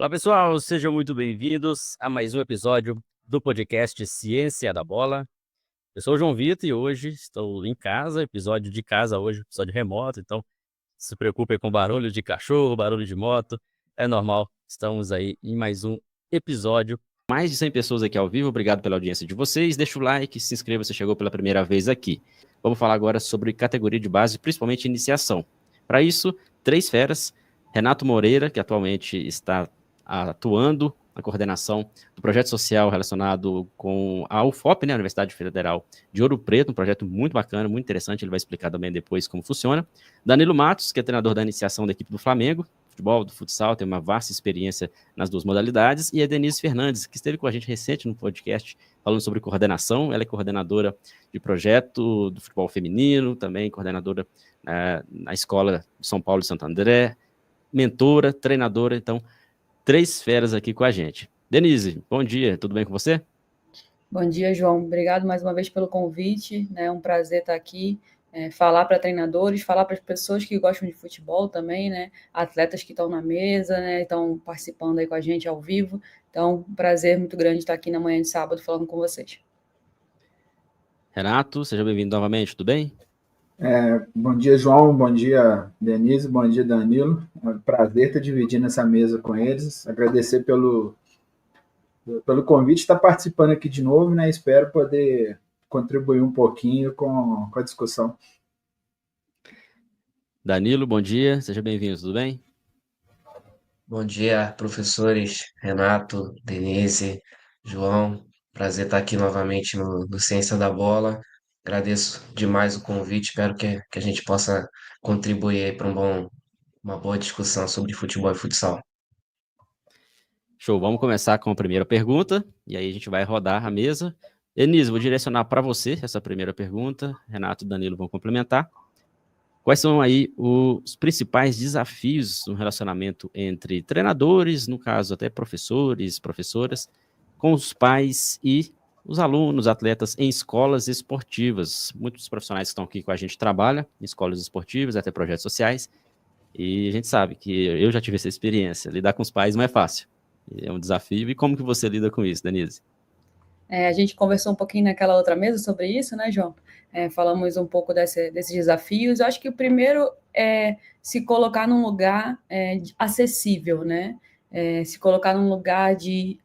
Olá, pessoal, sejam muito bem-vindos a mais um episódio do podcast Ciência da Bola. Eu sou o João Vitor e hoje estou em casa, episódio de casa hoje, episódio remoto, então não se preocupem com barulho de cachorro, barulho de moto, é normal, estamos aí em mais um episódio. Mais de 100 pessoas aqui ao vivo, obrigado pela audiência de vocês, deixa o like, se inscreva se chegou pela primeira vez aqui. Vamos falar agora sobre categoria de base, principalmente iniciação. Para isso, 3 feras, Renato Moreira, que atualmente está atuando na coordenação do projeto social relacionado com a UFOP, né, a Universidade Federal de Ouro Preto, um projeto muito bacana, muito interessante, ele vai explicar também depois como funciona. Danilo Matos, que é treinador da iniciação da equipe do Flamengo, futebol, do futsal, tem uma vasta experiência nas duas modalidades, e a Denise Fernandes, que esteve com a gente recente no podcast falando sobre coordenação, ela é coordenadora de projeto do futebol feminino, também coordenadora na Escola de São Paulo de Santo André, mentora, treinadora, então 3 feras aqui com a gente. Denise, bom dia, tudo bem com você? Bom dia, João. Obrigado mais uma vez pelo convite, né? É um prazer estar aqui, falar para treinadores, falar para as pessoas que gostam de futebol também, né? Atletas que estão na mesa, né? Estão participando aí com a gente ao vivo. Então, um prazer muito grande estar aqui na manhã de sábado falando com vocês. Renato, seja bem-vindo novamente, tudo bem? Bom dia, João. Bom dia, Denise. Bom dia, Danilo. É um prazer estar dividindo essa mesa com eles. Agradecer pelo convite, estar participando aqui de novo, né? Espero poder contribuir um pouquinho com a discussão. Danilo, bom dia, seja bem-vindo, tudo bem? Bom dia, professores Renato, Denise, João. Prazer estar aqui novamente no Ciência da Bola. Agradeço demais o convite, espero que a gente possa contribuir para uma boa discussão sobre futebol e futsal. Show, vamos começar com a primeira pergunta, e aí a gente vai rodar a mesa. Denise, vou direcionar para você essa primeira pergunta, Renato e Danilo vão complementar. Quais são aí os principais desafios no relacionamento entre treinadores, no caso até professores, professoras, com os pais e os alunos, atletas em escolas esportivas? Muitos profissionais que estão aqui com a gente trabalham em escolas esportivas, até projetos sociais, e a gente sabe que eu já tive essa experiência, lidar com os pais não é fácil, é um desafio. E como que você lida com isso, Denise? A gente conversou um pouquinho naquela outra mesa sobre isso, né, João? Falamos um pouco desses desafios. Eu acho que o primeiro é se colocar num lugar acessível, né? Se colocar num lugar de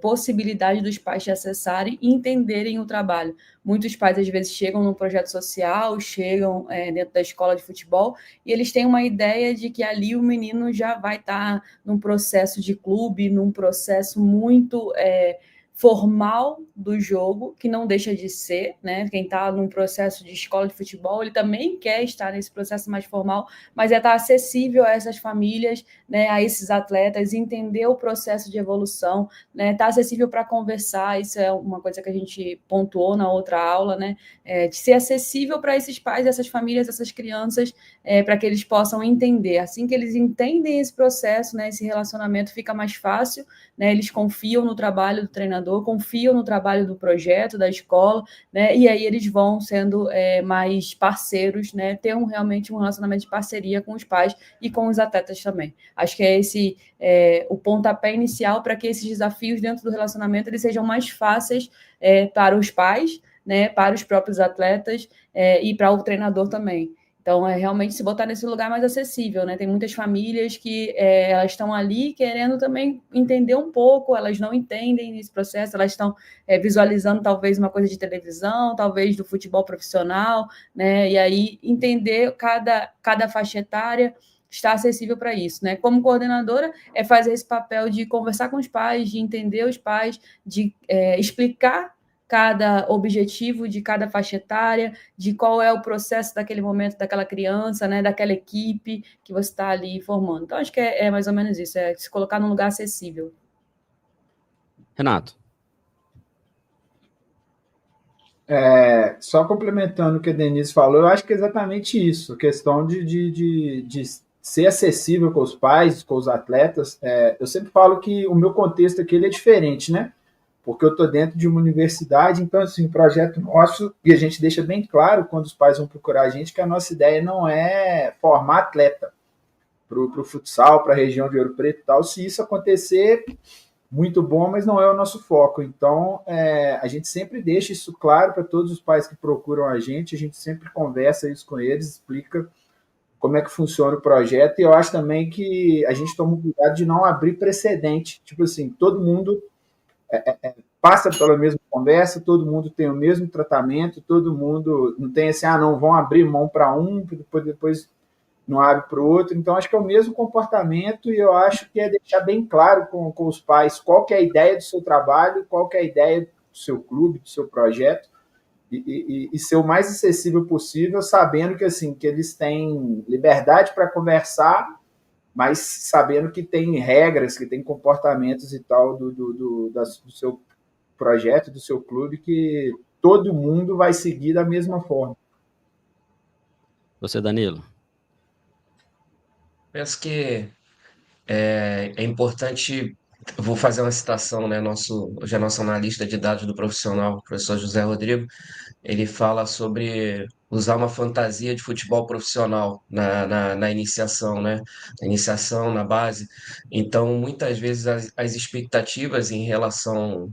possibilidade dos pais de acessarem e entenderem o trabalho. Muitos pais, às vezes, chegam no projeto social, chegam dentro da escola de futebol, e eles têm uma ideia de que ali o menino já vai estar num processo de clube, num processo muito formal do jogo, que não deixa de ser, né? Quem está num processo de escola de futebol, ele também quer estar nesse processo mais formal, mas estar acessível a essas famílias, né? A esses atletas, entender o processo de evolução, né? Estar acessível para conversar, isso é uma coisa que a gente pontuou na outra aula, né? De ser acessível para esses pais, essas famílias, essas crianças, para que eles possam entender. Assim que eles entendem esse processo, né? Esse relacionamento fica mais fácil, né? Eles confiam no trabalho do treinador, confiam no trabalho do projeto, da escola, né? E aí eles vão sendo mais parceiros, né? Ter realmente um relacionamento de parceria com os pais e com os atletas também. Acho que é esse o pontapé inicial para que esses desafios dentro do relacionamento eles sejam mais fáceis para os pais, né? Para os próprios atletas e para o treinador também. Então, realmente se botar nesse lugar mais acessível, né? Tem muitas famílias que elas estão ali querendo também entender um pouco, elas não entendem nesse processo, elas estão visualizando talvez uma coisa de televisão, talvez do futebol profissional, né? E aí entender cada faixa etária está acessível para isso, né? Como coordenadora, é fazer esse papel de conversar com os pais, de entender os pais, de explicar cada objetivo de cada faixa etária, de qual é o processo daquele momento daquela criança, né, daquela equipe que você está ali formando. Então, acho que é mais ou menos isso, é se colocar num lugar acessível. Renato. Só complementando o que a Denise falou, eu acho que é exatamente isso, a questão de ser acessível com os pais, com os atletas. Eu sempre falo que o meu contexto aqui ele é diferente, né? Porque eu estou dentro de uma universidade, então, assim, o projeto nosso, e a gente deixa bem claro quando os pais vão procurar a gente, que a nossa ideia não é formar atleta. o futsal, para a região de Ouro Preto e tal. Se isso acontecer, muito bom, mas não é o nosso foco. Então, a gente sempre deixa isso claro para todos os pais que procuram a gente sempre conversa isso com eles, explica como é que funciona o projeto, e eu acho também que a gente toma cuidado de não abrir precedente, tipo assim, todo mundo passa pela mesma conversa, todo mundo tem o mesmo tratamento, todo mundo não tem assim, não vão abrir mão para um, depois não abre para o outro. Então, acho que é o mesmo comportamento, e eu acho que é deixar bem claro com os pais qual que é a ideia do seu trabalho, qual que é a ideia do seu clube, do seu projeto, e ser o mais acessível possível, sabendo que, assim, que eles têm liberdade para conversar, mas sabendo que tem regras, que tem comportamentos e tal do seu projeto, do seu clube, que todo mundo vai seguir da mesma forma. Você, Danilo? Penso que é importante. Eu vou fazer uma citação, né? Hoje é nosso analista de dados do profissional, o professor José Rodrigo. Ele fala sobre usar uma fantasia de futebol profissional na iniciação, né? Na iniciação, na base. Então, muitas vezes, as expectativas em relação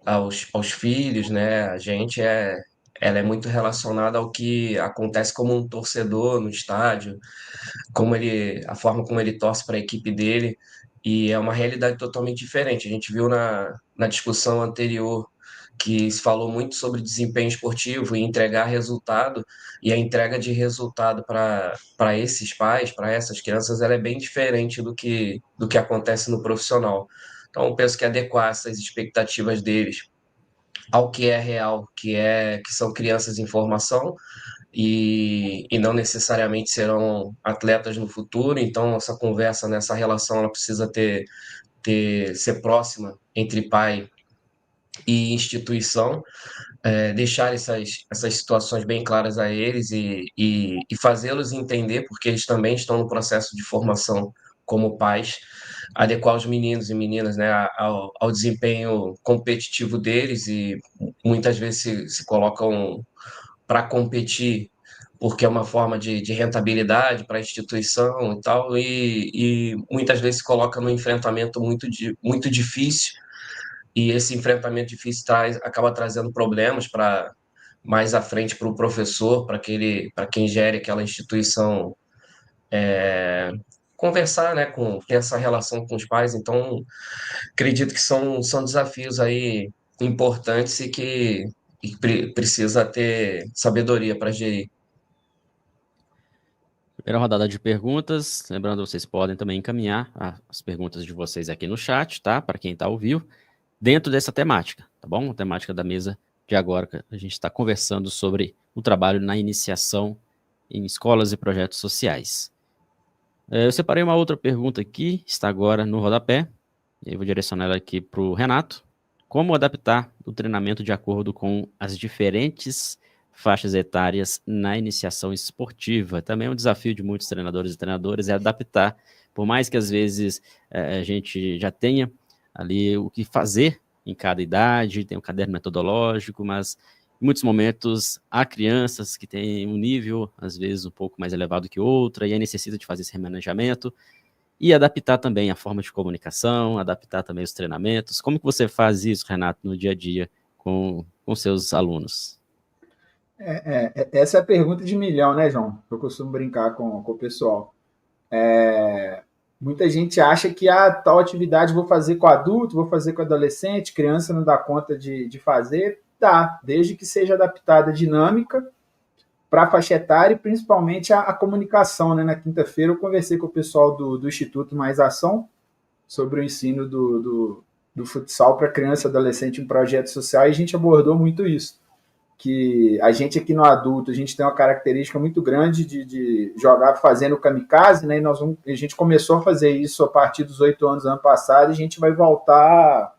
aos filhos, né? Ela é muito relacionada ao que acontece como um torcedor no estádio, a forma como ele torce para a equipe dele, e é uma realidade totalmente diferente. A gente viu na discussão anterior que se falou muito sobre desempenho esportivo e entregar resultado, e a entrega de resultado para esses pais, para essas crianças, ela é bem diferente do que acontece no profissional. Então, eu penso que adequar essas expectativas deles ao que é real, que são crianças em formação, e não necessariamente serão atletas no futuro. Então, essa conversa, nessa relação, ela precisa ser próxima entre pai e instituição, deixar essas situações bem claras a eles, e fazê-los entender, porque eles também estão no processo de formação como pais, adequar os meninos e meninas, né, ao desempenho competitivo deles, e muitas vezes se colocam para competir porque é uma forma de rentabilidade para a instituição e tal, e muitas vezes se coloca num enfrentamento muito difícil, e esse enfrentamento difícil acaba trazendo problemas para mais à frente para o professor, para quem gere aquela instituição, conversar, né, ter essa relação com os pais. Então, acredito que são desafios aí importantes, e precisa ter sabedoria para gerir. Primeira rodada de perguntas. Lembrando, vocês podem também encaminhar as perguntas de vocês aqui no chat, tá? Para quem está ao vivo, dentro dessa temática, tá bom? A temática da mesa de agora, que a gente está conversando sobre o trabalho na iniciação em escolas e projetos sociais. Eu separei uma outra pergunta aqui, está agora no rodapé, e eu vou direcionar ela aqui para o Renato. Como adaptar o treinamento de acordo com as diferentes faixas etárias na iniciação esportiva? Também é um desafio de muitos treinadores e treinadoras, é adaptar, por mais que às vezes a gente já tenha ali o que fazer em cada idade, tem um caderno metodológico, mas em muitos momentos há crianças que têm um nível, às vezes, um pouco mais elevado que outra, e aí necessita de fazer esse remanejamento e adaptar também a forma de comunicação, adaptar também os treinamentos. Como que você faz isso, Renato, no dia a dia com seus alunos? Essa é a pergunta de milhão, né, João? Eu costumo brincar com o pessoal. Muita gente acha que tal atividade vou fazer com adulto, vou fazer com adolescente, criança não dá conta de fazer. Dá, desde que seja adaptada a dinâmica para a faixa etária, e principalmente a comunicação, né? Na quinta-feira eu conversei com o pessoal do Instituto Mais Ação sobre o ensino do futsal para criança e adolescente em projeto social, e a gente abordou muito isso, que a gente aqui no adulto, a gente tem uma característica muito grande de jogar fazendo kamikaze, né? A gente começou a fazer isso a partir dos 8 anos ano passado, e a gente vai voltar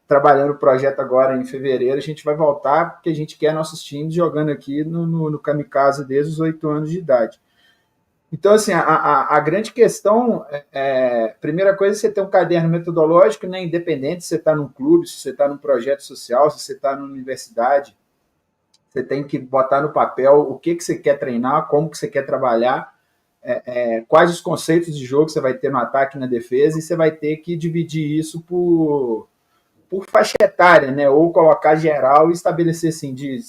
trabalhando o projeto agora em fevereiro. A gente vai voltar porque a gente quer nossos times jogando aqui no kamikaze desde os 8 anos de idade. Então, assim, a grande questão primeira coisa, você ter um caderno metodológico, né, independente se você está num clube, se você está num projeto social, se você está numa universidade, você tem que botar no papel o que você quer treinar, como que você quer trabalhar, quais os conceitos de jogo você vai ter no ataque e na defesa, e você vai ter que dividir isso por faixa etária, né? Ou colocar geral e estabelecer assim, de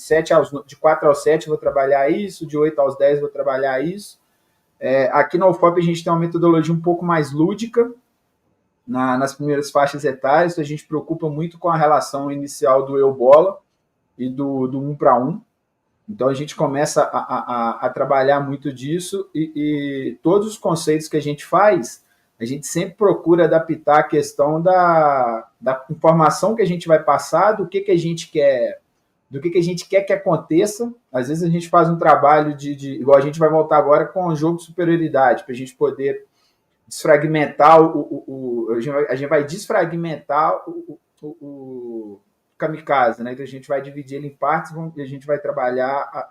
4 aos 7 vou trabalhar isso, de 8 aos 10 vou trabalhar isso. Aqui na UFOP a gente tem uma metodologia um pouco mais lúdica nas primeiras faixas etárias, então a gente preocupa muito com a relação inicial do eu-bola e do 1 para 1. Então a gente começa a trabalhar muito disso e todos os conceitos que a gente faz, a gente sempre procura adaptar a questão da informação que a gente vai passar, do que a gente quer, do que a gente quer que aconteça. Às vezes a gente faz um trabalho igual a gente vai voltar agora com o jogo de superioridade, para a gente poder desfragmentar a gente vai desfragmentar o kamikaze, né? Então a gente vai dividir ele em partes e a gente vai trabalhar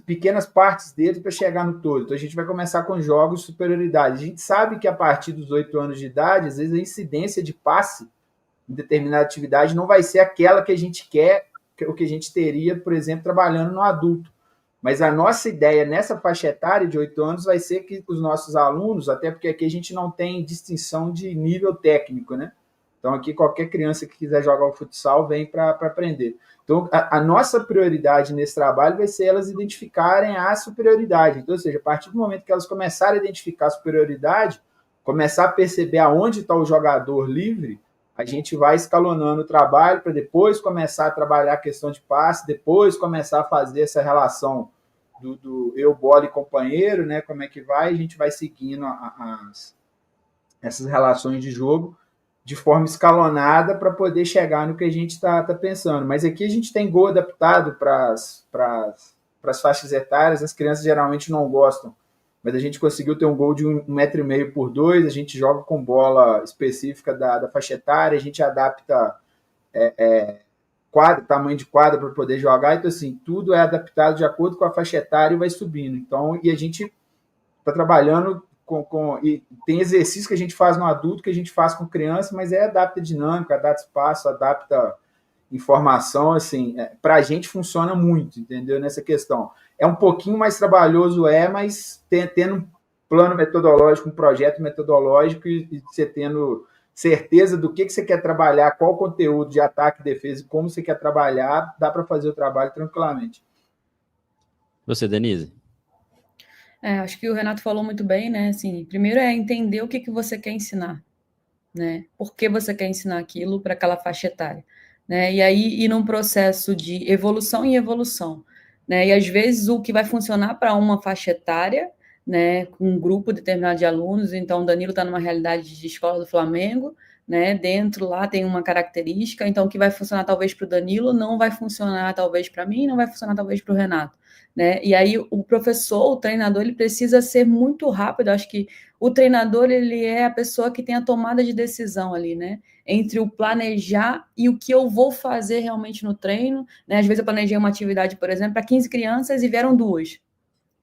pequenas partes dele para chegar no todo. Então a gente vai começar com jogos de superioridade. A gente sabe que a partir dos 8 anos de idade, às vezes a incidência de passe em determinada atividade não vai ser aquela que a gente quer, o que a gente teria, por exemplo, trabalhando no adulto. Mas a nossa ideia nessa faixa etária de 8 anos vai ser que os nossos alunos, até porque aqui a gente não tem distinção de nível técnico, né? Então aqui qualquer criança que quiser jogar o futsal vem para aprender. Então a nossa prioridade nesse trabalho vai ser elas identificarem a superioridade. Então, ou seja, a partir do momento que elas começarem a identificar a superioridade, começar a perceber aonde está o jogador livre, a gente vai escalonando o trabalho para depois começar a trabalhar a questão de passe, depois começar a fazer essa relação do eu, bola e companheiro, né? Como é que vai? A gente vai seguindo essas relações de jogo de forma escalonada para poder chegar no que a gente está pensando. Mas aqui a gente tem gol adaptado para as faixas etárias, as crianças geralmente não gostam, mas a gente conseguiu ter um gol de 1,5 metro por 2, a gente joga com bola específica da faixa etária, a gente adapta tamanho de quadra para poder jogar, então assim, tudo é adaptado de acordo com a faixa etária e vai subindo. Então, e a gente está trabalhando e tem exercício que a gente faz no adulto, que a gente faz com criança, mas adapta dinâmica, adapta espaço, adapta informação, assim, para a gente funciona muito, entendeu? Nessa questão. É um pouquinho mais trabalhoso, mas tendo um plano metodológico, um projeto metodológico e você tendo certeza do que você quer trabalhar, qual conteúdo de ataque, defesa e como você quer trabalhar, dá para fazer o trabalho tranquilamente. Você, Denise? Acho que o Renato falou muito bem, né? Assim, primeiro é entender o que você quer ensinar, né? Por que você quer ensinar aquilo para aquela faixa etária, né? E aí ir num processo de evolução em evolução, né? E às vezes o que vai funcionar para uma faixa etária, né? Com um grupo determinado de alunos, então o Danilo está numa realidade de escola do Flamengo, né? Dentro lá tem uma característica, então o que vai funcionar talvez para o Danilo não vai funcionar talvez para mim, não vai funcionar talvez para o Renato, né? E aí o professor, o treinador, ele precisa ser muito rápido. Acho que o treinador, ele é a pessoa que tem a tomada de decisão ali, né? Entre o planejar e o que eu vou fazer realmente no treino, né? Às vezes eu planejei uma atividade, por exemplo, para 15 crianças e vieram 2,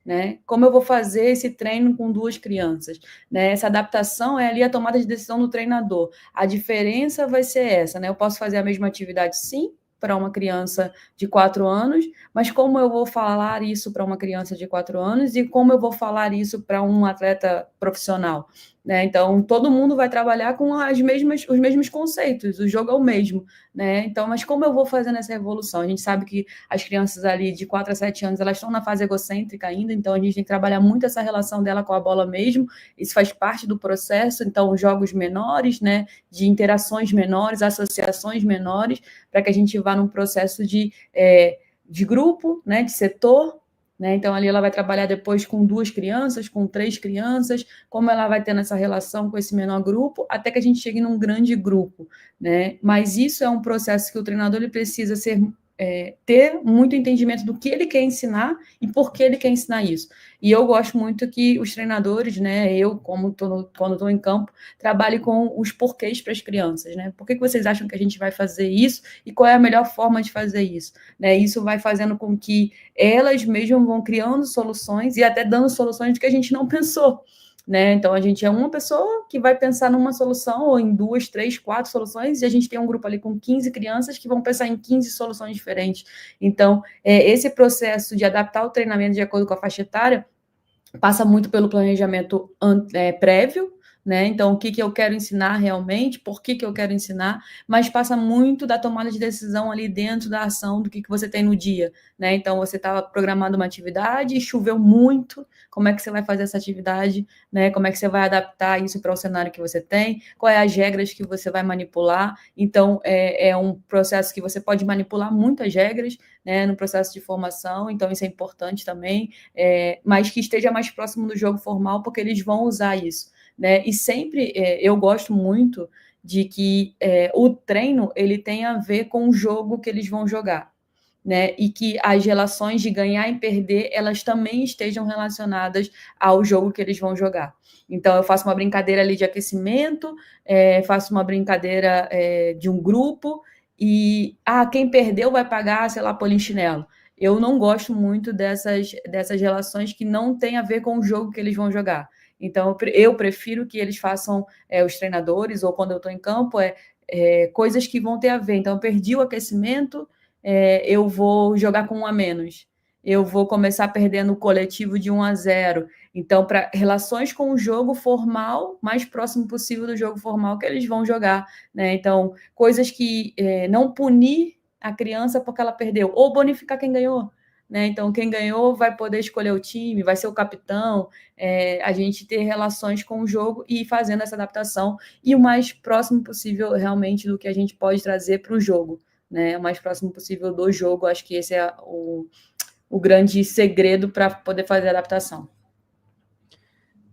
né? Como eu vou fazer esse treino com 2 crianças, né? Essa adaptação é ali a tomada de decisão do treinador. A diferença vai ser essa, né? Eu posso fazer a mesma atividade, sim, para uma criança de 4 anos, mas como eu vou falar isso para uma criança de 4 anos e como eu vou falar isso para um atleta profissional, né? Então, todo mundo vai trabalhar com os mesmos conceitos, o jogo é o mesmo, né? Então, mas como eu vou fazendo essa evolução? A gente sabe que as crianças ali de 4 a 7 anos, elas estão na fase egocêntrica ainda, então a gente tem que trabalhar muito essa relação dela com a bola mesmo, isso faz parte do processo, então jogos menores, né, de interações menores, associações menores, para que a gente vá num processo de grupo, né, de setor, né? Então ali ela vai trabalhar depois com 2 crianças, com 3 crianças, como ela vai tendo essa relação com esse menor grupo, até que a gente chegue num grande grupo, né? Mas isso é um processo que o treinador ele precisa ter muito entendimento do que ele quer ensinar e por que ele quer ensinar isso. E eu gosto muito que os treinadores, né, eu, quando estou em campo, trabalhe com os porquês para as crianças, né? Por que vocês acham que a gente vai fazer isso e qual é a melhor forma de fazer isso, né? Isso vai fazendo com que elas mesmas vão criando soluções e até dando soluções que a gente não pensou, né? Então a gente é uma pessoa que vai pensar numa solução ou em 2, 3, 4 soluções e a gente tem um grupo ali com 15 crianças que vão pensar em 15 soluções diferentes. Então esse processo de adaptar o treinamento de acordo com a faixa etária passa muito pelo planejamento prévio, né? Então, o que eu quero ensinar realmente, por que eu quero ensinar, mas passa muito da tomada de decisão ali dentro da ação do que você tem no dia, né? Então, você estava programando uma atividade, choveu muito, como é que você vai fazer essa atividade, né? Como é que você vai adaptar isso para o cenário que você tem, quais as regras que você vai manipular. Então, é um processo que você pode manipular muitas regras, né, no processo de formação, então isso é importante também, mas que esteja mais próximo do jogo formal, porque eles vão usar isso, né? E sempre eu gosto muito de que o treino ele tem a ver com o jogo que eles vão jogar, né? E que as relações de ganhar e perder elas também estejam relacionadas ao jogo que eles vão jogar. Então eu faço uma brincadeira ali de aquecimento, faço uma brincadeira de um grupo e quem perdeu vai pagar, sei lá, polichinelo. Eu não gosto muito dessas relações que não têm a ver com o jogo que eles vão jogar. Então, eu prefiro que eles façam, os treinadores, ou quando eu estou em campo, coisas que vão ter a ver. Então, eu perdi o aquecimento, eu vou jogar com 1 a menos. Eu vou começar perdendo o coletivo de 1-0. Então, para relações com o jogo formal, mais próximo possível do jogo formal que eles vão jogar, né? Então, coisas que não punir a criança porque ela perdeu, ou bonificar quem ganhou, né? Então, quem ganhou vai poder escolher o time, vai ser o capitão, a gente ter relações com o jogo e ir fazendo essa adaptação e o mais próximo possível realmente do que a gente pode trazer para o jogo, né? O mais próximo possível do jogo, acho que esse é o grande segredo para poder fazer a adaptação.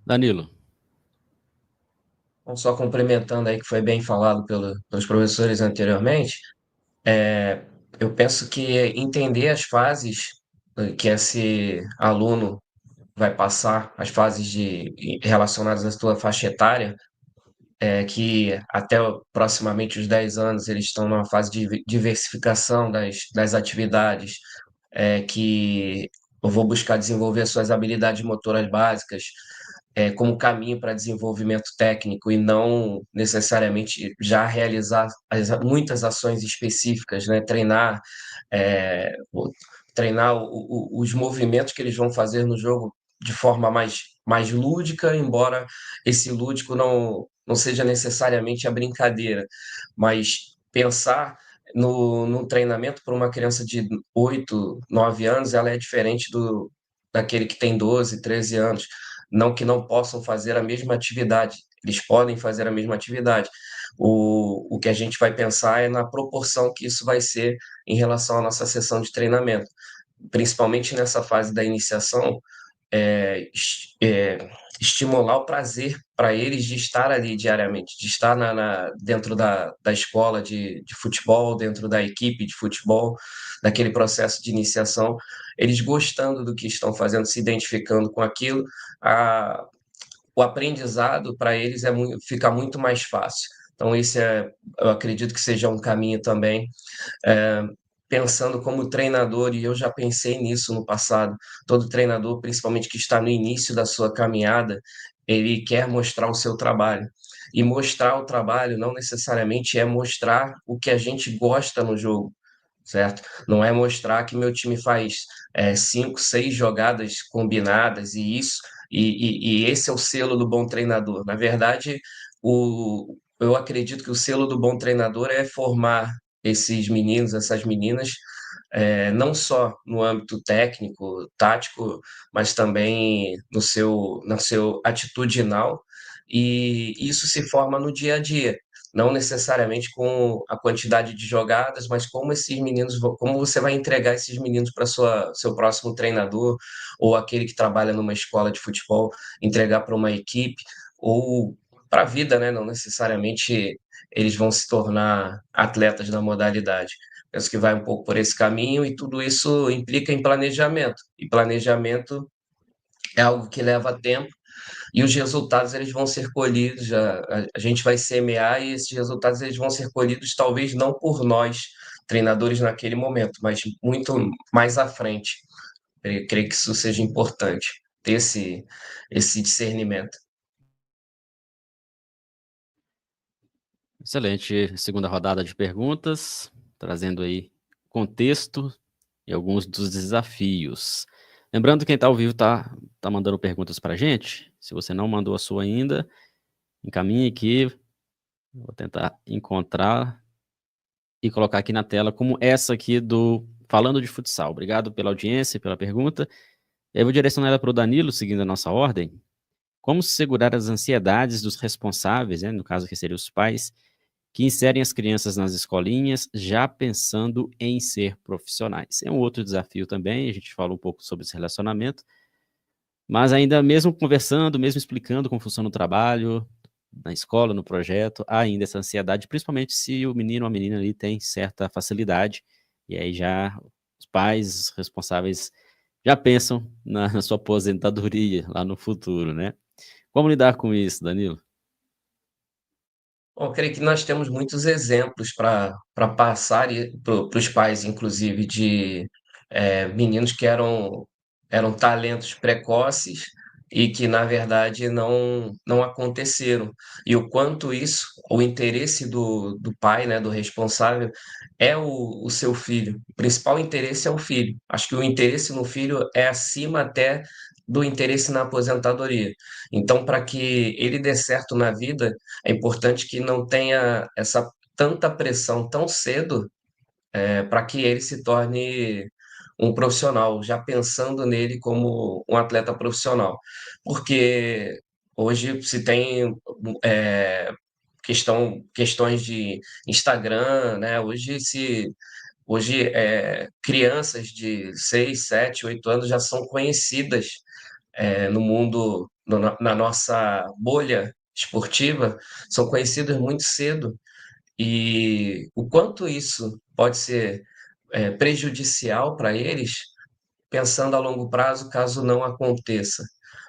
Danilo. Então, só complementando aí que foi bem falado pelos professores anteriormente, eu penso que entender as fases que esse aluno vai passar, as fases relacionadas à sua faixa etária, que até proximamente os 10 anos eles estão numa fase de diversificação das atividades, que eu vou buscar desenvolver suas habilidades motoras básicas, como caminho para desenvolvimento técnico e não necessariamente já realizar muitas ações específicas, né? É, treinar os movimentos que eles vão fazer no jogo de forma mais lúdica, embora esse lúdico não seja necessariamente a brincadeira, mas pensar no treinamento para uma criança de 8, 9 anos, ela é diferente daquele que tem 12, 13 anos. Não que não possam fazer a mesma atividade, eles podem fazer a mesma atividade. O que a gente vai pensar é na proporção que isso vai ser em relação à nossa sessão de treinamento, principalmente nessa fase da iniciação, estimular o prazer para eles de estar ali diariamente, de estar dentro da escola de futebol, dentro da equipe de futebol, daquele processo de iniciação, eles gostando do que estão fazendo, se identificando com aquilo, o aprendizado para eles fica muito mais fácil. Então, eu acredito que seja um caminho também, pensando como treinador, e eu já pensei nisso no passado. Todo treinador, principalmente que está no início da sua caminhada, ele quer mostrar o seu trabalho. E mostrar o trabalho não necessariamente é mostrar o que a gente gosta no jogo, certo? Não é mostrar que meu time faz 5, 6 jogadas combinadas e esse é o selo do bom treinador. Na verdade, eu acredito que o selo do bom treinador é formar esses meninos, essas meninas, não só no âmbito técnico, tático, mas também no seu atitudinal, e isso se forma no dia a dia, não necessariamente com a quantidade de jogadas, mas como você vai entregar esses meninos para seu próximo treinador, ou aquele que trabalha numa escola de futebol, entregar para uma equipe, ou para a vida, né? Não necessariamente eles vão se tornar atletas da modalidade. Penso que vai um pouco por esse caminho e tudo isso implica em planejamento. E planejamento é algo que leva tempo e os resultados eles vão ser colhidos, a gente vai semear e esses resultados eles vão ser colhidos talvez não por nós, treinadores naquele momento, mas muito mais à frente. Eu creio que isso seja importante, ter esse discernimento. Excelente segunda rodada de perguntas, trazendo aí contexto e alguns dos desafios. Lembrando que quem está ao vivo tá mandando perguntas para a gente. Se você não mandou a sua ainda, encaminhe aqui. Vou tentar encontrar e colocar aqui na tela, como essa aqui do Falando de Futsal. Obrigado pela audiência e pela pergunta. Eu vou direcionar ela para o Danilo, seguindo a nossa ordem. Como segurar as ansiedades dos responsáveis, né, no caso que seriam os pais, que inserem as crianças nas escolinhas já pensando em ser profissionais? É um outro desafio também, a gente fala um pouco sobre esse relacionamento, mas ainda mesmo conversando, mesmo explicando como funciona o trabalho, na escola, no projeto, há ainda essa ansiedade, principalmente se o menino ou a menina ali tem certa facilidade, e aí já os pais os responsáveis já pensam na sua aposentadoria lá no futuro, né? Como lidar com isso, Danilo? Bom, eu creio que nós temos muitos exemplos para passar para os pais, inclusive, de meninos que eram talentos precoces e que, na verdade, não aconteceram. E o quanto isso, o interesse do pai, né, do responsável, é o seu filho. O principal interesse é o filho. Acho que o interesse no filho é acima até do interesse na aposentadoria. Então, para que ele dê certo na vida, é importante que não tenha essa tanta pressão tão cedo, para que ele se torne um profissional, já pensando nele como um atleta profissional. Porque hoje se tem é, questões de Instagram, né? Hoje crianças de 6, 7, 8 anos já são conhecidas no mundo, na nossa bolha esportiva, são conhecidos muito cedo. E o quanto isso pode ser prejudicial para eles, pensando a longo prazo, caso não aconteça.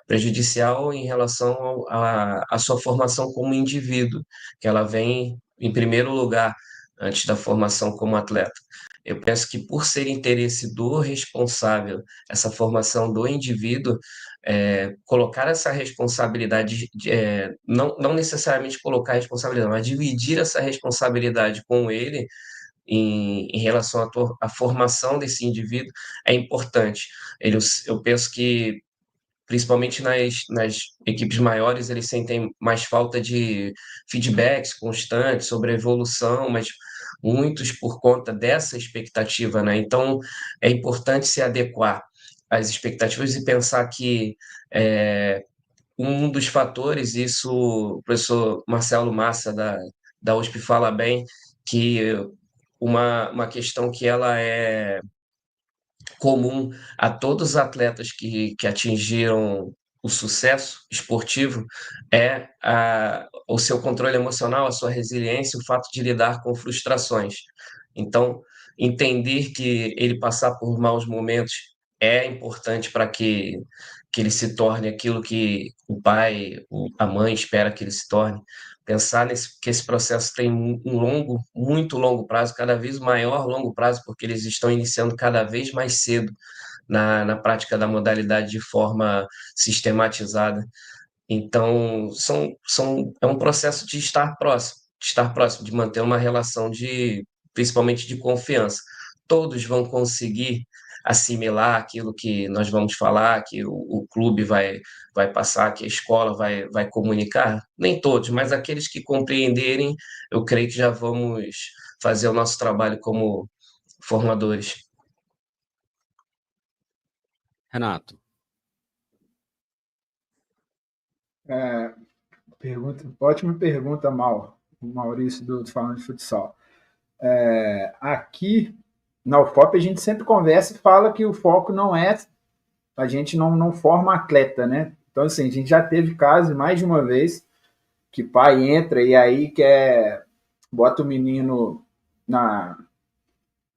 Prejudicial em relação à sua formação como indivíduo, que ela vem em primeiro lugar antes da formação como atleta. Eu penso que, por ser interesse do responsável, essa formação do indivíduo, colocar essa responsabilidade, não necessariamente colocar a responsabilidade, mas dividir essa responsabilidade com ele em relação à formação desse indivíduo é importante. Eu penso que, principalmente nas equipes maiores, eles sentem mais falta de feedbacks constantes sobre a evolução, mas muitos por conta dessa expectativa, né? Então, é importante se adequar às expectativas e pensar que um dos fatores, isso o professor Marcelo Massa, da USP, fala bem, que uma questão que ela é comum a todos os atletas que atingiram o sucesso esportivo é o seu controle emocional, a sua resiliência, o fato de lidar com frustrações. Então, entender que ele passar por maus momentos é importante para que ele se torne aquilo que o pai, a mãe espera que ele se torne. Pensar que esse processo tem um muito longo prazo, cada vez maior longo prazo, porque eles estão iniciando cada vez mais cedo na prática da modalidade de forma sistematizada. Então, é um processo de estar próximo, de manter uma relação principalmente de confiança. Todos vão conseguir assimilar aquilo que nós vamos falar, que o clube vai passar, que a escola vai comunicar? Nem todos, mas aqueles que compreenderem, eu creio que já vamos fazer o nosso trabalho como formadores. Renato, Ótima pergunta, o Maurício do Falando de Futsal. Aqui na UFOP a gente sempre conversa e fala que o foco não é, a gente não forma atleta, né? Então, assim, a gente já teve casos mais de uma vez que pai entra e aí bota o menino na.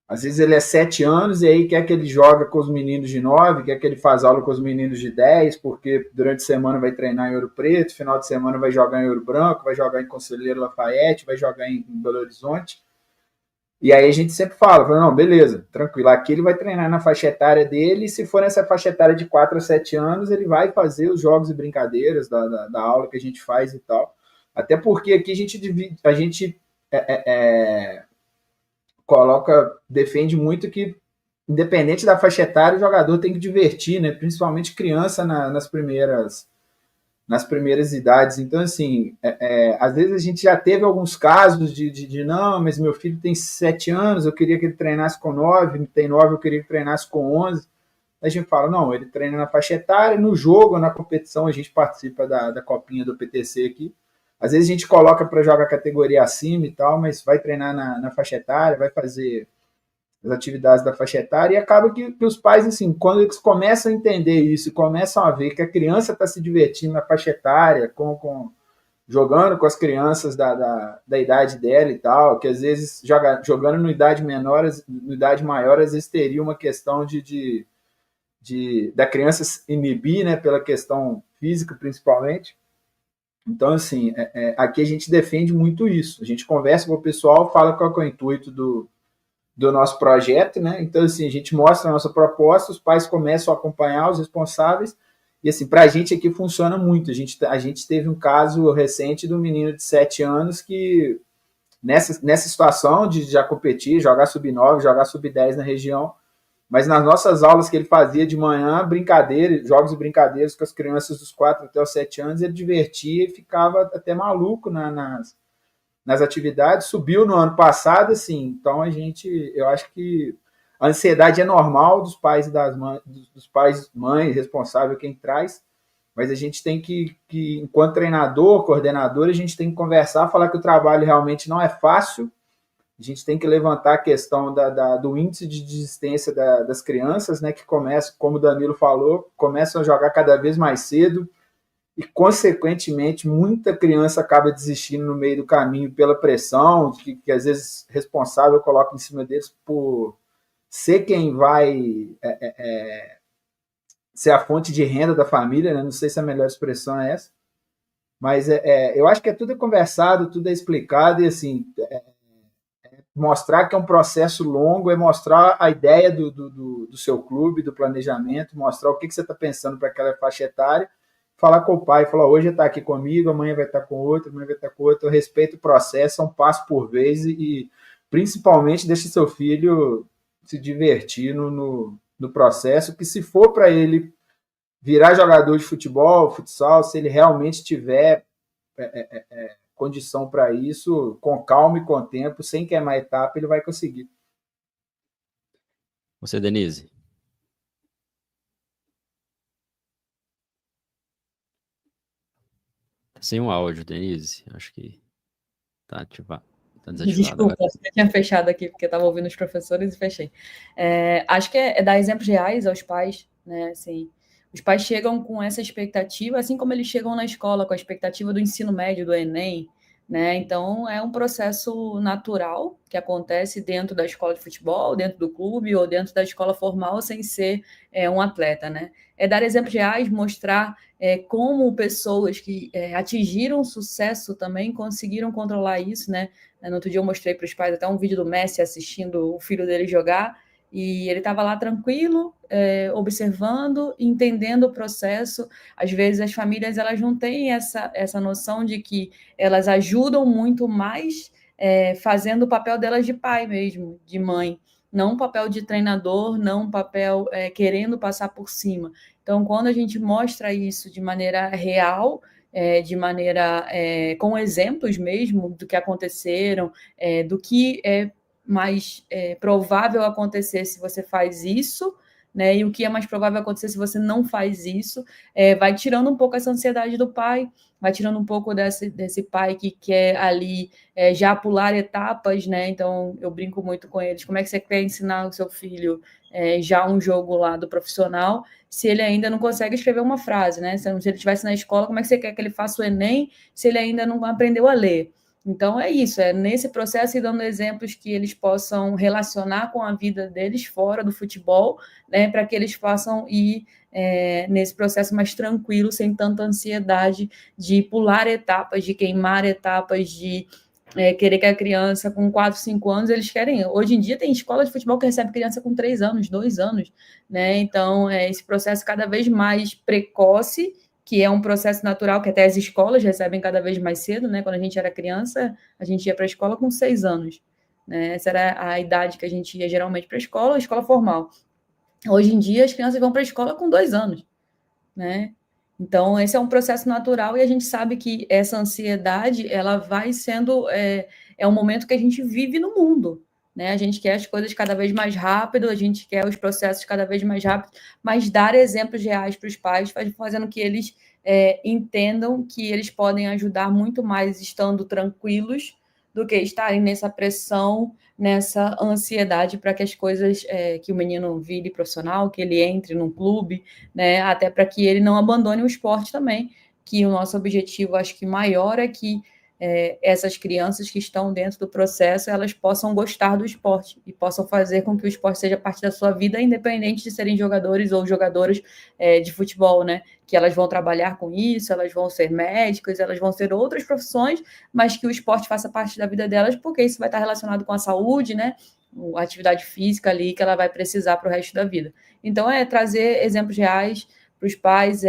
Às vezes ele é 7 anos e aí quer que ele joga com os meninos de 9, quer que ele faz aula com os meninos de 10, porque durante a semana vai treinar em Ouro Preto, final de semana vai jogar em Ouro Branco, vai jogar em Conselheiro Lafayette, vai jogar em Belo Horizonte. E aí a gente sempre fala, não, beleza, tranquilo, aqui ele vai treinar na faixa etária dele, e se for nessa faixa etária de 4 a 7 anos, ele vai fazer os jogos e brincadeiras da aula que a gente faz e tal. Até porque aqui a gente defende muito que independente da faixa etária, o jogador tem que divertir, né? Principalmente criança nas primeiras idades. Então, assim, às vezes a gente já teve alguns casos de não, mas meu filho tem 7 anos, eu queria que ele treinasse com 9, tem 9, eu queria que ele treinasse com 11. A gente fala, não, ele treina na faixa etária, no jogo, na competição, a gente participa da copinha do PTC aqui. Às vezes a gente coloca para jogar categoria acima e tal, mas vai treinar na faixa etária, vai fazer as atividades da faixa etária, e acaba que os pais, assim, quando eles começam a entender isso, começam a ver que a criança está se divertindo na faixa etária, jogando com as crianças da idade dela e tal, que às vezes jogando no idade menor, no idade maior, às vezes teria uma questão da criança se inibir, né, pela questão física, principalmente. Então, assim, aqui a gente defende muito isso. A gente conversa com o pessoal, fala qual é o intuito do nosso projeto, né? Então, assim, a gente mostra a nossa proposta, os pais começam a acompanhar os responsáveis, e, assim, para a gente aqui funciona muito. A gente teve um caso recente do menino de 7 anos que, nessa situação de já competir, jogar sub-9, jogar sub-10 na região, mas nas nossas aulas que ele fazia de manhã, jogos e brincadeiras com as crianças dos 4 até os 7 anos, ele divertia e ficava até maluco nas atividades. Subiu no ano passado, assim, então eu acho que a ansiedade é normal dos pais dos pais, mães, responsável, quem traz, mas a gente tem que, enquanto treinador, coordenador, a gente tem que conversar, falar que o trabalho realmente não é fácil. A gente tem que levantar a questão do índice de desistência das crianças, né, que começam, como o Danilo falou, começam a jogar cada vez mais cedo e, consequentemente, muita criança acaba desistindo no meio do caminho pela pressão, que às vezes responsável coloca em cima deles por ser quem vai ser a fonte de renda da família, né? Não sei se a melhor expressão é essa, mas eu acho que tudo é conversado, tudo é explicado e, assim, mostrar que é um processo longo, é mostrar a ideia do seu clube, do planejamento, mostrar o que você está pensando para aquela faixa etária, falar com o pai, falar, hoje está aqui comigo, amanhã vai estar com outro, amanhã vai estar com outro, eu respeito o processo, é um passo por vez e principalmente deixe seu filho se divertir no processo, que se for para ele virar jogador de futebol, futsal, se ele realmente tiver condição para isso, com calma e com tempo, sem queimar etapa, ele vai conseguir. Você, Denise. Sem um áudio, Denise. Acho que tá ativado. Tá desativado. Desculpa, eu tinha fechado aqui, porque eu estava ouvindo os professores e fechei. Acho que é dar exemplos reais aos pais, né? Assim, os pais chegam com essa expectativa, assim como eles chegam na escola com a expectativa do ensino médio, do Enem, né? Então, é um processo natural que acontece dentro da escola de futebol, dentro do clube ou dentro da escola formal, sem ser um atleta, né? É dar exemplos reais, mostrar como pessoas que atingiram sucesso também conseguiram controlar isso, né? No outro dia eu mostrei para os pais até um vídeo do Messi assistindo o filho dele jogar, e ele estava lá tranquilo, observando, entendendo o processo. Às vezes as famílias elas não têm essa noção de que elas ajudam muito mais fazendo o papel delas de pai mesmo, de mãe, não um papel de treinador, não um papel querendo passar por cima. Então, quando a gente mostra isso de maneira real, de maneira com exemplos mesmo do que aconteceram, do que é mais provável acontecer se você faz isso, né? E o que é mais provável acontecer se você não faz isso, vai tirando um pouco essa ansiedade do pai, vai tirando um pouco desse pai que quer ali já pular etapas, né? Então eu brinco muito com eles. Como é que você quer ensinar o seu filho já um jogo lá do profissional, se ele ainda não consegue escrever uma frase, né? Se ele estivesse na escola, como é que você quer que ele faça o Enem se ele ainda não aprendeu a ler? Então, é isso, nesse processo e dando exemplos que eles possam relacionar com a vida deles fora do futebol, né, para que eles possam ir nesse processo mais tranquilo, sem tanta ansiedade de pular etapas, de queimar etapas, de querer que a criança com 4, 5 anos, eles querem... Hoje em dia tem escola de futebol que recebe criança com 3 anos, 2 anos, né? Então, esse processo cada vez mais precoce, que é um processo natural que até as escolas recebem cada vez mais cedo, né? Quando a gente era criança, a gente ia para a escola com 6 anos, né? Essa era a idade que a gente ia geralmente para a escola formal. Hoje em dia, as crianças vão para a escola com 2 anos, né? Então, esse é um processo natural e a gente sabe que essa ansiedade, ela vai sendo, um momento que a gente vive no mundo, né? A gente quer as coisas cada vez mais rápido, a gente quer os processos cada vez mais rápidos, mas dar exemplos reais para os pais, fazendo que eles entendam que eles podem ajudar muito mais estando tranquilos do que estarem nessa pressão, nessa ansiedade para que as coisas, que o menino vire profissional, que ele entre num clube, né? Até para que ele não abandone o esporte também, que o nosso objetivo, acho que maior, é que essas crianças que estão dentro do processo, elas possam gostar do esporte e possam fazer com que o esporte seja parte da sua vida, independente de serem jogadores ou jogadoras de futebol, né? Que elas vão trabalhar com isso, elas vão ser médicas, elas vão ser outras profissões, mas que o esporte faça parte da vida delas, porque isso vai estar relacionado com a saúde, né? A atividade física ali que ela vai precisar para o resto da vida. Então, trazer exemplos reais para os pais,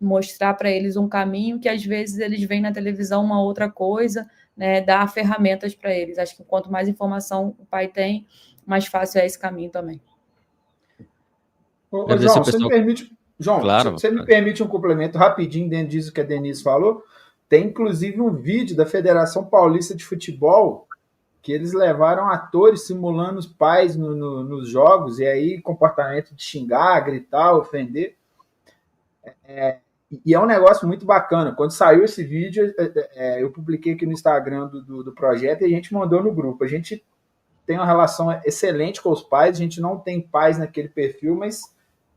mostrar para eles um caminho que às vezes eles veem na televisão uma outra coisa, né? Dar ferramentas para eles. Acho que quanto mais informação o pai tem, mais fácil é esse caminho também. Ô, Agradecer João, o você me pessoal. permite, João, Claro. você me permite um complemento rapidinho dentro disso que a Denise falou? Tem inclusive um vídeo da Federação Paulista de Futebol que eles levaram atores simulando os pais nos jogos, e aí comportamento de xingar, gritar, ofender. E é um negócio muito bacana. Quando saiu esse vídeo, eu publiquei aqui no Instagram do projeto e a gente mandou no grupo. A gente tem uma relação excelente com os pais, a gente não tem pais naquele perfil, mas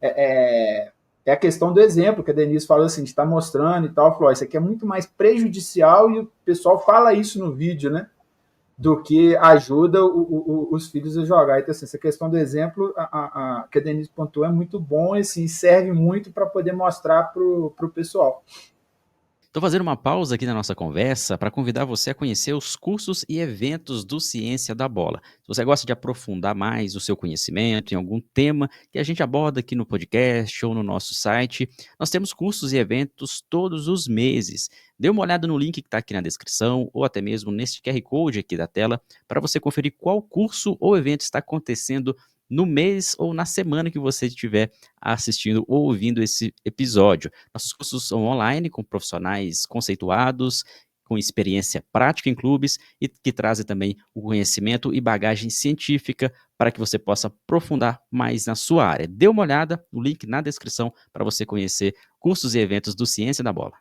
é a questão do exemplo, que a Denise falou assim, de estar mostrando e tal, falou, isso aqui é muito mais prejudicial e o pessoal fala isso no vídeo, né? Do que ajuda os filhos a jogar. Então, assim, essa questão do exemplo que a Denise pontuou é muito bom e assim, serve muito para poder mostrar para o pessoal. Estou fazendo uma pausa aqui na nossa conversa para convidar você a conhecer os cursos e eventos do Ciência da Bola. Se você gosta de aprofundar mais o seu conhecimento em algum tema que a gente aborda aqui no podcast ou no nosso site, nós temos cursos e eventos todos os meses. Dê uma olhada no link que está aqui na descrição ou até mesmo nesse QR Code aqui da tela para você conferir qual curso ou evento está acontecendo no mês ou na semana que você estiver assistindo ou ouvindo esse episódio. Nossos cursos são online, com profissionais conceituados, com experiência prática em clubes e que trazem também o conhecimento e bagagem científica para que você possa aprofundar mais na sua área. Dê uma olhada no link na descrição para você conhecer cursos e eventos do Ciência da Bola.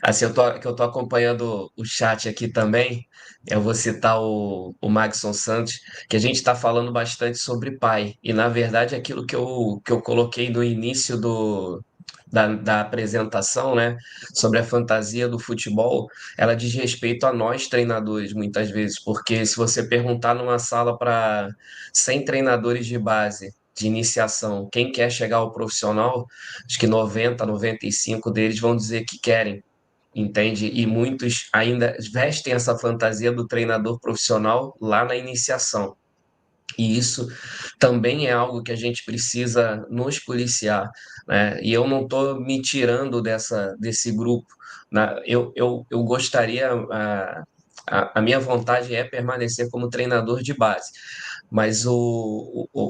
Assim, eu tô acompanhando o chat aqui também. Eu vou citar o Magson Santos, que a gente está falando bastante sobre pai. E, na verdade, aquilo que eu coloquei no início da apresentação, né, sobre a fantasia do futebol, ela diz respeito a nós treinadores, muitas vezes. Porque se você perguntar numa sala para 100 treinadores de base, de iniciação, quem quer chegar ao profissional, acho que 90, 95 deles vão dizer que querem, entende? E muitos ainda vestem essa fantasia do treinador profissional lá na iniciação. E isso também é algo que a gente precisa nos policiar, né? E eu não estou me tirando desse grupo, né? Eu gostaria, a minha vontade é permanecer como treinador de base, mas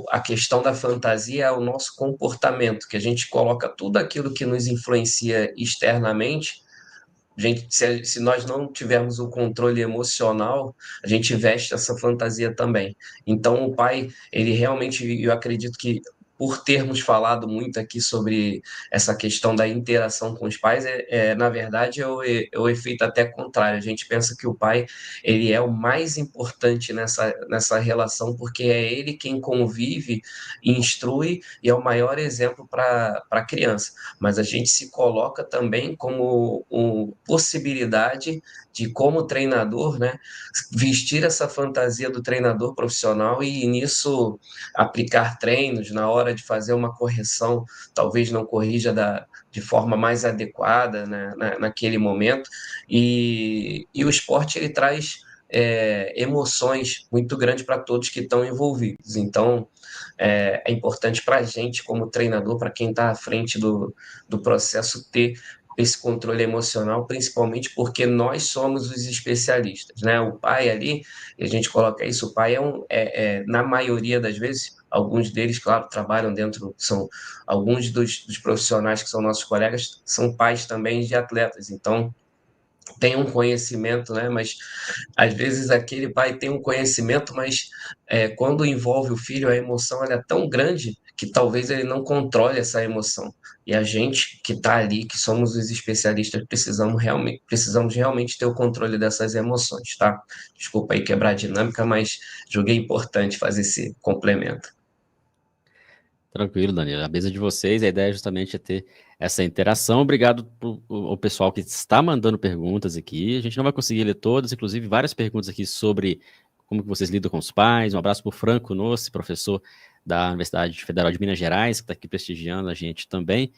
a questão da fantasia é o nosso comportamento, que a gente coloca tudo aquilo que nos influencia externamente. Gente, se nós não tivermos o controle emocional, a gente veste essa fantasia também. Então, o pai, ele realmente, eu acredito que por termos falado muito aqui sobre essa questão da interação com os pais, na verdade, é o efeito até contrário. A gente pensa que o pai, ele é o mais importante nessa relação, porque é ele quem convive, instrui e é o maior exemplo para a criança. Mas a gente se coloca também como possibilidade de, como treinador, né, vestir essa fantasia do treinador profissional e nisso aplicar treinos na hora de fazer uma correção, talvez não corrija de forma mais adequada, né, naquele momento, e o esporte ele traz emoções muito grandes para todos que estão envolvidos. Então, é importante para a gente, como treinador, para quem está à frente do processo, ter esse controle emocional, principalmente porque nós somos os especialistas, né? O pai ali, e a gente coloca isso, o pai na maioria das vezes, alguns deles, claro, trabalham dentro, são alguns dos profissionais que são nossos colegas, são pais também de atletas, então tem um conhecimento, né? Mas às vezes aquele pai tem um conhecimento, mas quando envolve o filho, a emoção ela é tão grande que talvez ele não controle essa emoção. E a gente que está ali, que somos os especialistas, precisamos realmente ter o controle dessas emoções, tá? Desculpa aí quebrar a dinâmica, mas julguei importante fazer esse complemento. Tranquilo, Danilo. A mesa de vocês, a ideia justamente é ter essa interação. Obrigado ao pessoal que está mandando perguntas aqui. A gente não vai conseguir ler todas, inclusive várias perguntas aqui sobre como que vocês lidam com os pais. Um abraço para o Franco Nossi, professor da Universidade Federal de Minas Gerais, que está aqui prestigiando a gente também,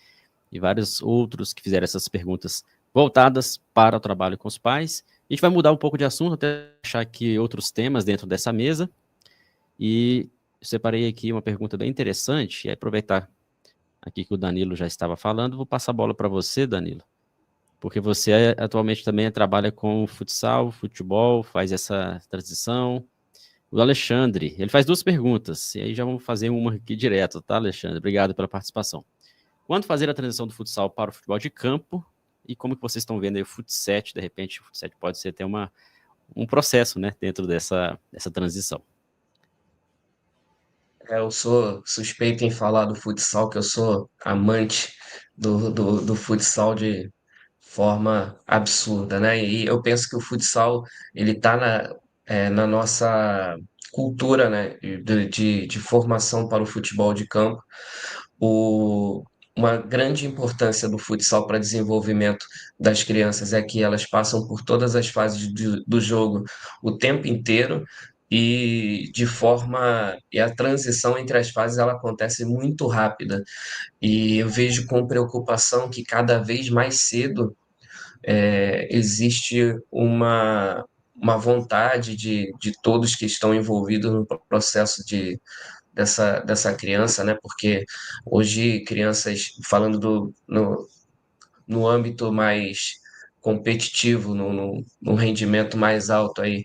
e vários outros que fizeram essas perguntas voltadas para o trabalho com os pais. A gente vai mudar um pouco de assunto, até achar aqui outros temas dentro dessa mesa. E separei aqui uma pergunta bem interessante, e aproveitar aqui que o Danilo já estava falando, vou passar a bola para você, Danilo, porque você atualmente também trabalha com futsal, futebol, faz essa transição. O Alexandre, ele faz duas perguntas, e aí já vamos fazer uma aqui direto, tá, Alexandre? Obrigado pela participação. Quando fazer a transição do futsal para o futebol de campo, e como que vocês estão vendo aí o futset, de repente o futset pode ser até um processo, né, dentro dessa transição. Eu sou suspeito em falar do futsal, que eu sou amante do futsal de forma absurda, né? E eu penso que o futsal, ele está na nossa cultura, né? De formação para o futebol de campo. Uma grande importância do futsal para desenvolvimento das crianças é que elas passam por todas as fases do jogo o tempo inteiro e a transição entre as fases ela acontece muito rápida. E eu vejo com preocupação que cada vez mais cedo existe uma vontade de todos que estão envolvidos no processo dessa criança, né? Porque hoje crianças, falando no âmbito mais competitivo, no rendimento mais alto aí,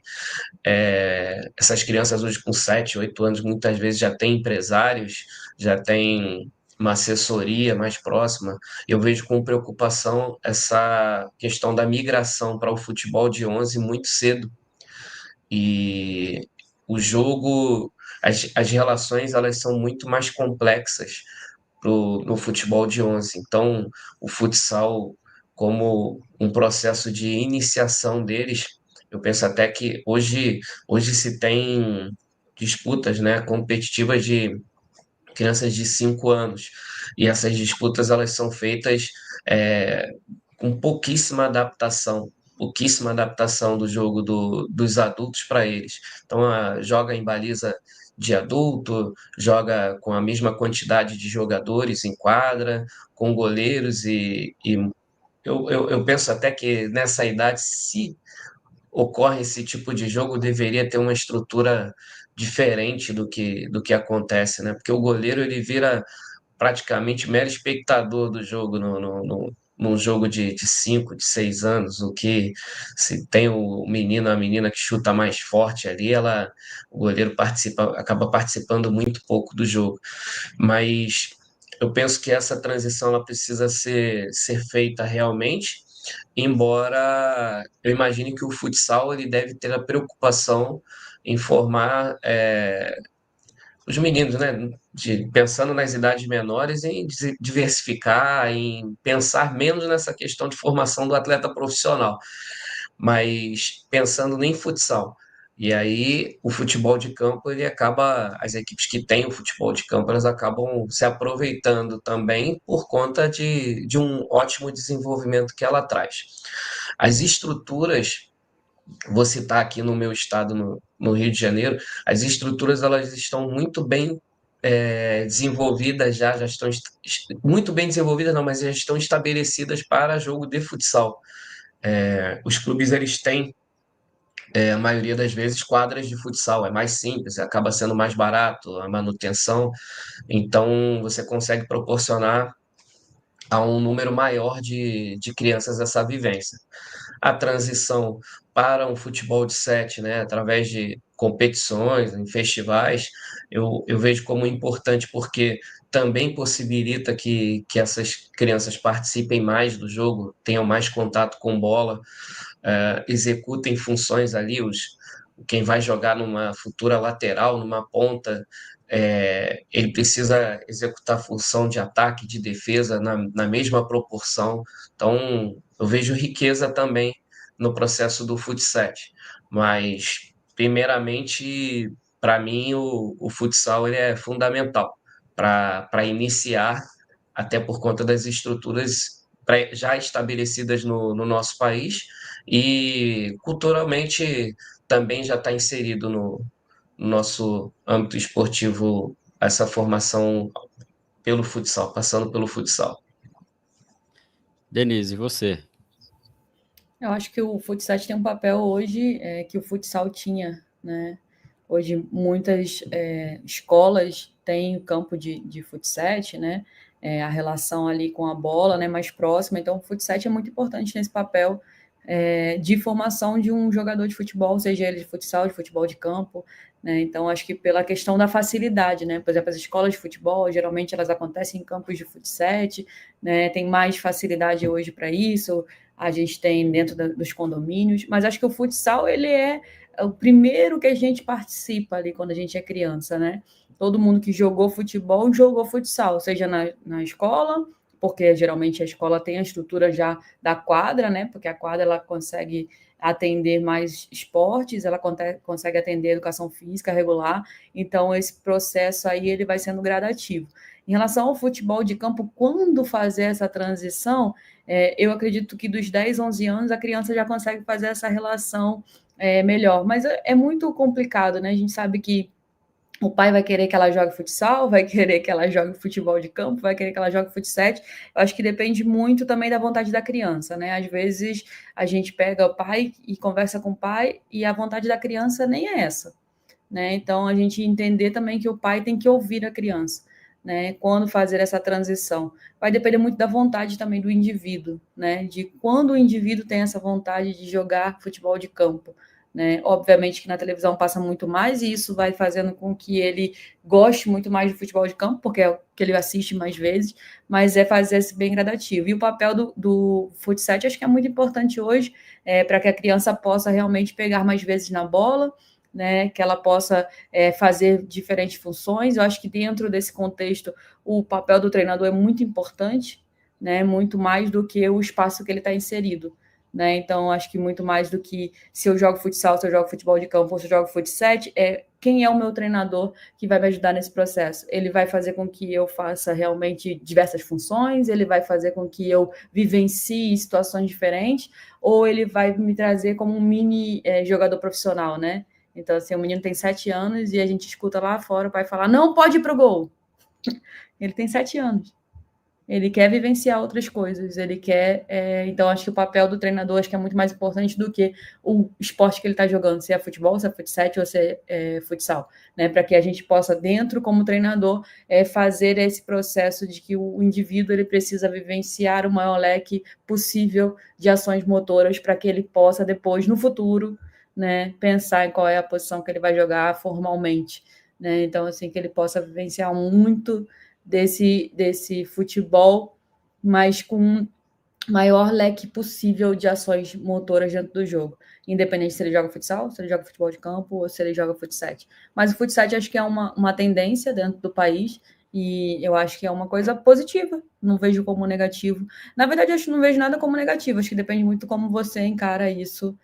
essas crianças hoje com 7, 8 anos muitas vezes já têm empresários, já têm uma assessoria mais próxima. Eu vejo com preocupação essa questão da migração para o futebol de 11 muito cedo. E o jogo, as relações, elas são muito mais complexas no futebol de 11. Então, o futsal, como um processo de iniciação deles, eu penso até que hoje se tem disputas, né, competitivas de crianças de 5 anos. E essas disputas elas são feitas é, com pouquíssima adaptação do jogo dos adultos para eles. Então, joga em baliza de adulto, joga com a mesma quantidade de jogadores em quadra, com goleiros e eu penso até que nessa idade, se ocorre esse tipo de jogo, deveria ter uma estrutura diferente do que acontece, né? Porque o goleiro ele vira praticamente mero espectador do jogo num jogo de 5, de 6 anos, o que se tem o menino, a menina que chuta mais forte ali, o goleiro acaba participando muito pouco do jogo. Mas eu penso que essa transição ela precisa ser feita realmente, embora eu imagine que o futsal ele deve ter a preocupação em formar os meninos, né, pensando nas idades menores, em diversificar, em pensar menos nessa questão de formação do atleta profissional, mas pensando em futsal. E aí o futebol de campo, as equipes que têm o futebol de campo, elas acabam se aproveitando também por conta de um ótimo desenvolvimento que ela traz. As estruturas, vou citar aqui no meu estado, no Rio de Janeiro, as estruturas elas estão muito bem desenvolvidas já estão muito bem desenvolvidas, não, mas já estão estabelecidas para jogo de futsal. Os clubes eles têm a maioria das vezes quadras de futsal, é mais simples, acaba sendo mais barato a manutenção, então você consegue proporcionar a um número maior de crianças essa vivência. A transição para um futebol de sete, né, através de competições, em festivais, eu vejo como importante porque também possibilita que essas crianças participem mais do jogo, tenham mais contato com bola, executem funções ali, quem vai jogar numa futura lateral, numa ponta, ele precisa executar função de ataque, de defesa na mesma proporção. Então, eu vejo riqueza também no processo do futsal. Mas, primeiramente, para mim, o futsal ele é fundamental para iniciar, até por conta das estruturas já estabelecidas no nosso país e culturalmente também já está inserido no nosso âmbito esportivo essa formação pelo futsal, passando pelo futsal. Denise, e você? Eu acho que o futsal tem um papel hoje que o futsal tinha, né? Hoje muitas escolas têm campo de futsal, né? A relação ali com a bola, né, mais próxima. Então, o futsal é muito importante nesse papel de formação de um jogador de futebol, seja ele de futsal, de futebol de campo, né? Então, acho que pela questão da facilidade, né? Por exemplo, as escolas de futebol, geralmente elas acontecem em campos de futsal, né? Tem mais facilidade hoje para isso. A gente tem dentro dos condomínios, mas acho que o futsal ele é o primeiro que a gente participa ali quando a gente é criança, né? Todo mundo que jogou futebol jogou futsal, seja na escola, porque geralmente a escola tem a estrutura já da quadra, né? Porque a quadra ela consegue atender mais esportes, ela consegue atender educação física regular, então esse processo aí ele vai sendo gradativo. Em relação ao futebol de campo, quando fazer essa transição, eu acredito que dos 10, 11 anos a criança já consegue fazer essa relação melhor, mas é muito complicado, né? A gente sabe que o pai vai querer que ela jogue futsal, vai querer que ela jogue futebol de campo, vai querer que ela jogue futsal. Eu acho que depende muito também da vontade da criança, né? Às vezes a gente pega o pai e conversa com o pai e a vontade da criança nem é essa, né? Então a gente entender também que o pai tem que ouvir a criança, né? Quando fazer essa transição. Vai depender muito da vontade também do indivíduo, né? De quando o indivíduo tem essa vontade de jogar futebol de campo. Né? Obviamente que na televisão passa muito mais e isso vai fazendo com que ele goste muito mais de futebol de campo, porque é o que ele assiste mais vezes, mas é fazer esse bem gradativo. E o papel do futsal acho que é muito importante hoje, para que a criança possa realmente pegar mais vezes na bola, né, que ela possa fazer diferentes funções. Eu acho que dentro desse contexto o papel do treinador é muito importante, né, muito mais do que o espaço que ele está inserido. Né? Então, acho que muito mais do que se eu jogo futsal, se eu jogo futebol de campo ou se eu jogo futsal, quem é o meu treinador que vai me ajudar nesse processo? Ele vai fazer com que eu faça realmente diversas funções, ele vai fazer com que eu vivencie situações diferentes, ou ele vai me trazer como um mini jogador profissional, né? Então, assim, o menino tem 7 anos e a gente escuta lá fora o pai falar, não pode ir pro gol. Ele tem 7 anos. Ele quer vivenciar outras coisas, ele quer... então, acho que o papel do treinador acho que é muito mais importante do que o esporte que ele está jogando, se é futebol, se é futsal ou se é futsal, né? Para que a gente possa, dentro, como treinador, fazer esse processo de que o indivíduo ele precisa vivenciar o maior leque possível de ações motoras para que ele possa, depois, no futuro, né, pensar em qual é a posição que ele vai jogar formalmente. Né? Então, assim, que ele possa vivenciar muito desse futebol, mas com maior leque possível de ações motoras dentro do jogo. Independente se ele joga futsal, se ele joga futebol de campo ou se ele joga futsal. Mas o futsal acho que é uma tendência dentro do país e eu acho que é uma coisa positiva. Não vejo como negativo. Na verdade, acho que não vejo nada como negativo. Acho que depende muito como você encara isso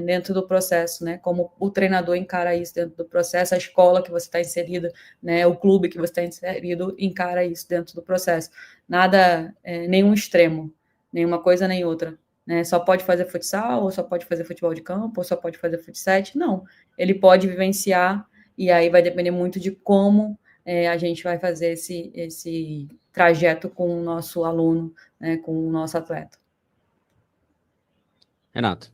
dentro do processo, né? Como o treinador encara isso dentro do processo, a escola que você está inserida, né? O clube que você está inserido encara isso dentro do processo. Nada, nenhum extremo, nenhuma coisa nem outra. Né? Só pode fazer futsal, ou só pode fazer futebol de campo, ou só pode fazer futsal. Não, ele pode vivenciar, e aí vai depender muito de como a gente vai fazer esse trajeto com o nosso aluno, né? Com o nosso atleta. Renato.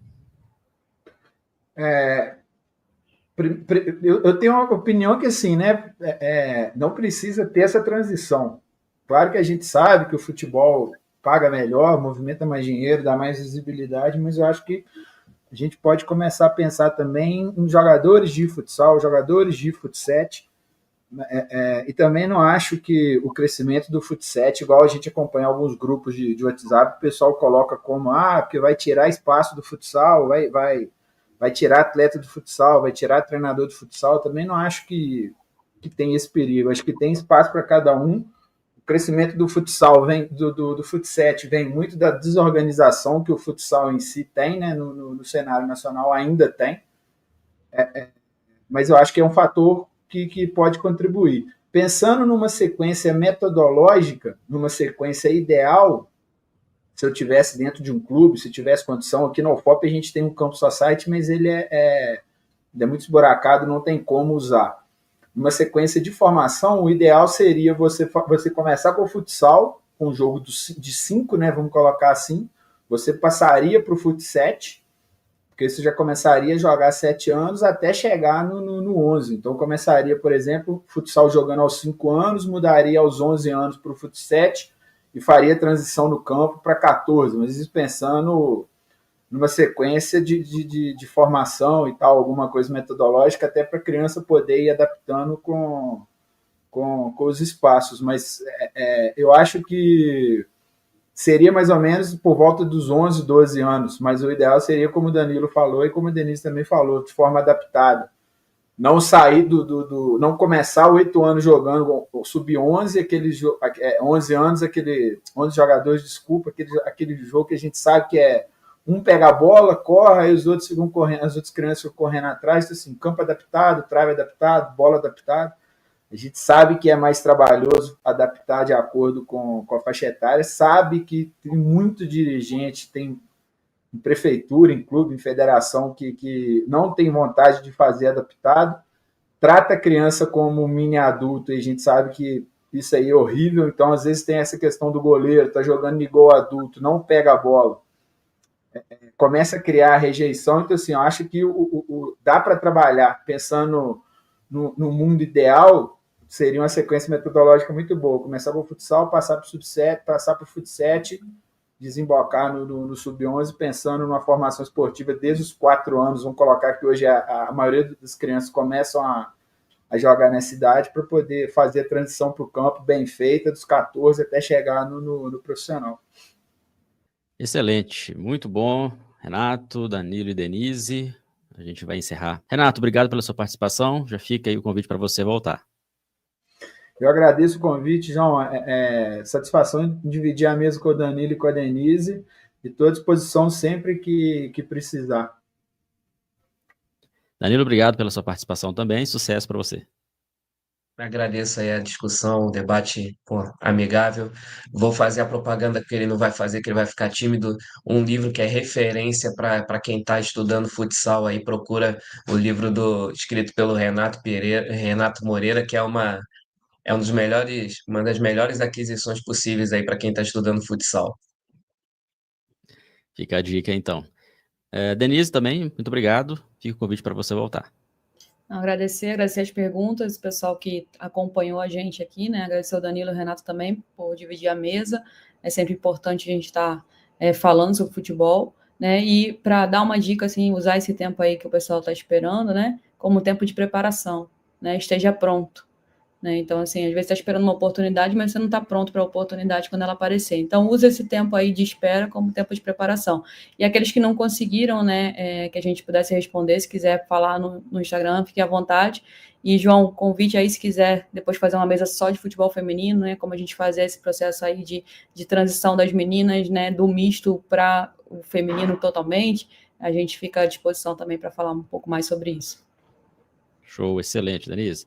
Eu tenho uma opinião que, assim, né, não precisa ter essa transição, Claro que a gente sabe que o futebol paga melhor, movimenta mais dinheiro, dá mais visibilidade, mas eu acho que a gente pode começar a pensar também em jogadores de futsal, jogadores de futsal. E também não acho que o crescimento do futsal, igual a gente acompanha alguns grupos de WhatsApp, o pessoal coloca como, porque vai tirar espaço do futsal, vai tirar atleta do futsal, vai tirar treinador do futsal. Eu também não acho que tem esse perigo. Acho que tem espaço para cada um. O crescimento do futsal do futsal vem muito da desorganização que o futsal em si tem, né, no cenário nacional ainda tem. Mas eu acho que é um fator que pode contribuir. Pensando numa sequência metodológica, numa sequência ideal, se eu tivesse dentro de um clube, se tivesse condição, aqui no UFOP a gente tem um campo society, mas ele é muito esburacado, não tem como usar. Numa sequência de formação, o ideal seria você começar com o futsal, com um jogo de 5, né, vamos colocar assim, você passaria para o futsal, porque você já começaria a jogar 7 anos até chegar no 11. Então, começaria, por exemplo, futsal jogando aos 5 anos, mudaria aos 11 anos para o futsal e faria transição no campo para 14. Mas isso pensando numa sequência de formação e tal, alguma coisa metodológica, até para a criança poder ir adaptando com os espaços. Mas eu acho que seria mais ou menos por volta dos 11, 12 anos, mas o ideal seria, como o Danilo falou e como a Denise também falou, de forma adaptada. Não sair não começar 8 anos jogando o sub-11, 11 anos, 11 jogadores, desculpa, aquele jogo que a gente sabe que é um pega a bola, corre, aí os outros ficam correndo, as outras crianças ficam correndo atrás, então, assim, campo adaptado, trave adaptado, bola adaptada. A gente sabe que é mais trabalhoso adaptar de acordo com a faixa etária, sabe que tem muito dirigente, tem em prefeitura, em clube, em federação, que não tem vontade de fazer adaptado, trata a criança como um mini adulto, e a gente sabe que isso aí é horrível, então às vezes tem essa questão do goleiro, tá jogando igual adulto, não pega a bola, começa a criar rejeição. Então assim, eu acho que dá para trabalhar pensando no mundo ideal. Seria uma sequência metodológica muito boa. Começar com o futsal, passar para o sub-7, passar para o futsal, desembocar no sub-11, pensando numa formação esportiva desde os 4 anos. Vamos colocar que hoje a maioria das crianças começam a jogar nessa idade para poder fazer a transição para o campo bem feita, dos 14 até chegar no profissional. Excelente, muito bom. Renato, Danilo e Denise, a gente vai encerrar. Renato, obrigado pela sua participação. Já fica aí o convite para você voltar. Eu agradeço o convite, João. Satisfação em dividir a mesa com o Danilo e com a Denise. E estou à disposição sempre que precisar. Danilo, obrigado pela sua participação também. Sucesso para você. Agradeço aí a discussão, o debate, pô, amigável. Vou fazer a propaganda que ele não vai fazer, que ele vai ficar tímido. Um livro que é referência para quem está estudando futsal aí, procura o livro escrito pelo Renato Moreira, que é uma das melhores aquisições possíveis aí para quem está estudando futsal. Fica a dica, então. Denise, também, muito obrigado. Fica o convite para você voltar. Agradecer as perguntas, o pessoal que acompanhou a gente aqui, né? Agradecer ao Danilo e ao Renato também por dividir a mesa. É sempre importante a gente estar falando sobre futebol, né? E para dar uma dica, assim, usar esse tempo aí que o pessoal está esperando, né? Como tempo de preparação, né? Esteja pronto. Né? Então, assim, às vezes está esperando uma oportunidade, mas você não está pronto para a oportunidade quando ela aparecer. Então, use esse tempo aí de espera como tempo de preparação. E aqueles que não conseguiram, né, que a gente pudesse responder, se quiser falar no Instagram, fique à vontade. E, João, convite aí, se quiser depois fazer uma mesa só de futebol feminino, né, como a gente fazer esse processo aí de transição das meninas, né, do misto para o feminino totalmente, a gente fica à disposição também para falar um pouco mais sobre isso. Show, excelente, Denise.